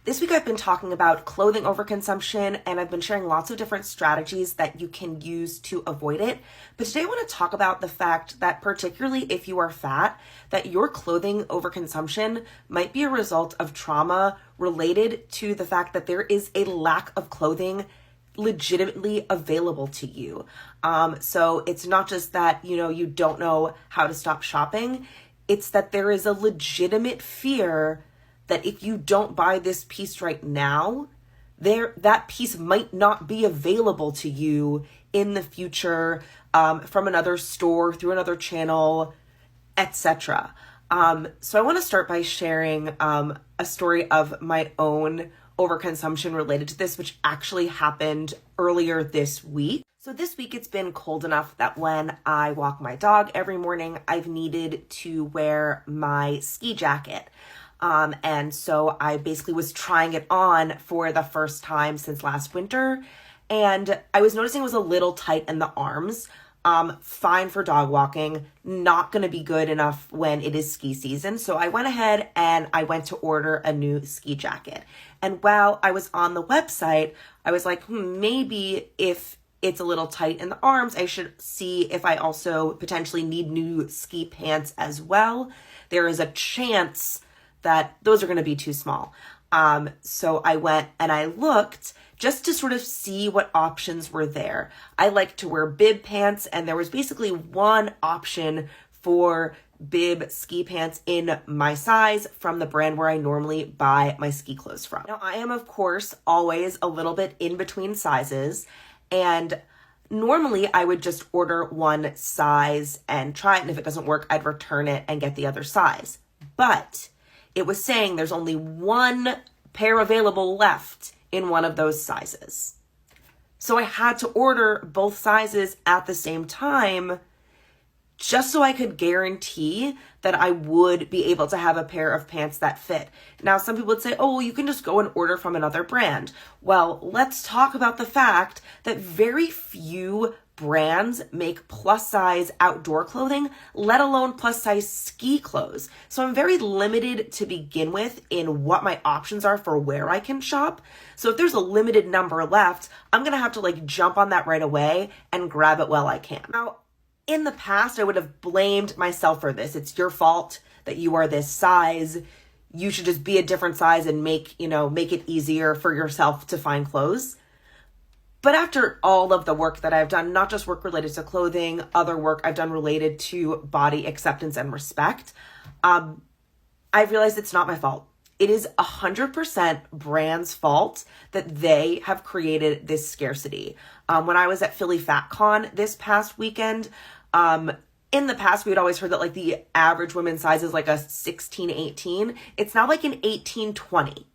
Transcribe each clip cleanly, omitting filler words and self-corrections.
This week I've been talking about clothing overconsumption, and I've been sharing lots of different strategies that you can use to avoid it. But today I want to talk about the fact that particularly if you are fat, that your clothing overconsumption might be a result of trauma related to the fact that there is a lack of clothing legitimately available to you. So it's not just that, you don't know how to stop shopping. It's that there is a legitimate fear that if you don't buy this piece right now, that piece might not be available to you in the future, from another store, through another channel, etc. So I want to start by sharing a story of my own overconsumption related to this, which actually happened earlier this week. So this week it's been cold enough that when I walk my dog every morning, I've needed to wear my ski jacket. And so I basically was trying it on for the first time since last winter. And I was noticing it was a little tight in the arms. Fine for dog walking, not going to be good enough when it is ski season. So I went ahead and I went to order a new ski jacket. And while I was on the website, I was like, maybe if it's a little tight in the arms, I should see if I also potentially need new ski pants as well. There is a chance that those are going to be too small. So I went and I looked just to sort of see what options were there. I like to wear bib pants, and there was basically one option for bib ski pants in my size from the brand where I normally buy my ski clothes from. Now, I am, of course, always a little bit in between sizes, and normally I would just order one size and try it, and if it doesn't work, I'd return it and get the other size. But it was saying there's only one pair available left in one of those sizes. So I had to order both sizes at the same time just so I could guarantee that I would be able to have a pair of pants that fit. Now, some people would say, oh, well, you can just go and order from another brand. Well, let's talk about the fact that very few brands make plus size outdoor clothing, let alone plus size ski clothes. So I'm very limited to begin with in what my options are for where I can shop. So if there's a limited number left, I'm going to have to jump on that right away and grab it while I can. Now, in the past, I would have blamed myself for this. It's your fault that you are this size. You should just be a different size and make it easier for yourself to find clothes. But after all of the work that I've done, not just work related to clothing, other work I've done related to body acceptance and respect, I've realized it's not my fault. It is 100% brands' fault that they have created this scarcity. When I was at Philly FatCon this past weekend, in the past, we had always heard that the average women's size is a 16, 18. It's now an 18, 20.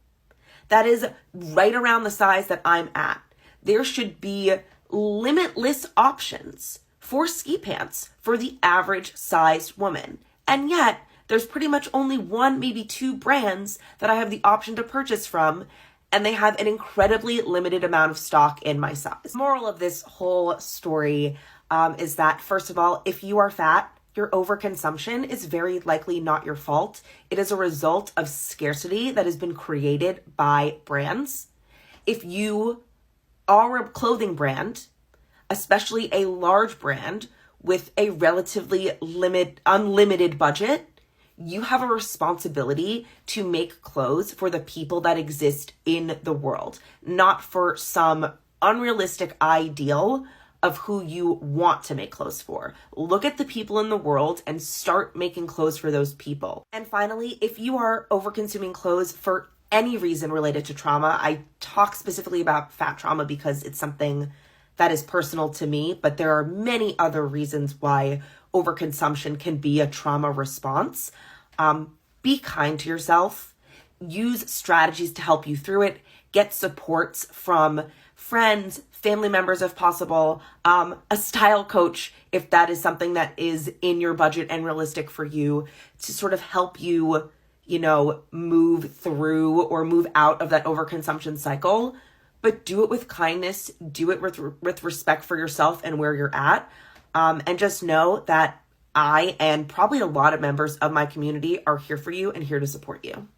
That is right around the size that I'm at. There should be limitless options for ski pants for the average sized woman. And yet, there's pretty much only one, maybe two brands that I have the option to purchase from, and they have an incredibly limited amount of stock in my size. Moral of this whole story is that, first of all, if you are fat, your overconsumption is very likely not your fault. It is a result of scarcity that has been created by brands. If you are a clothing brand, especially a large brand with a relatively unlimited budget, you have a responsibility to make clothes for the people that exist in the world, not for some unrealistic ideal of who you want to make clothes for. Look at the people in the world and start making clothes for those people. And finally, if you are over-consuming clothes for any reason related to trauma, I talk specifically about fat trauma because it's something that is personal to me, but there are many other reasons why overconsumption can be a trauma response. Be kind to yourself. Use strategies to help you through it. Get supports from friends, family members if possible, a style coach if that is something that is in your budget and realistic for you, to sort of help you move through or move out of that overconsumption cycle. But do it with kindness, do it with respect for yourself and where you're at. And just know that I and probably a lot of members of my community are here for you and here to support you.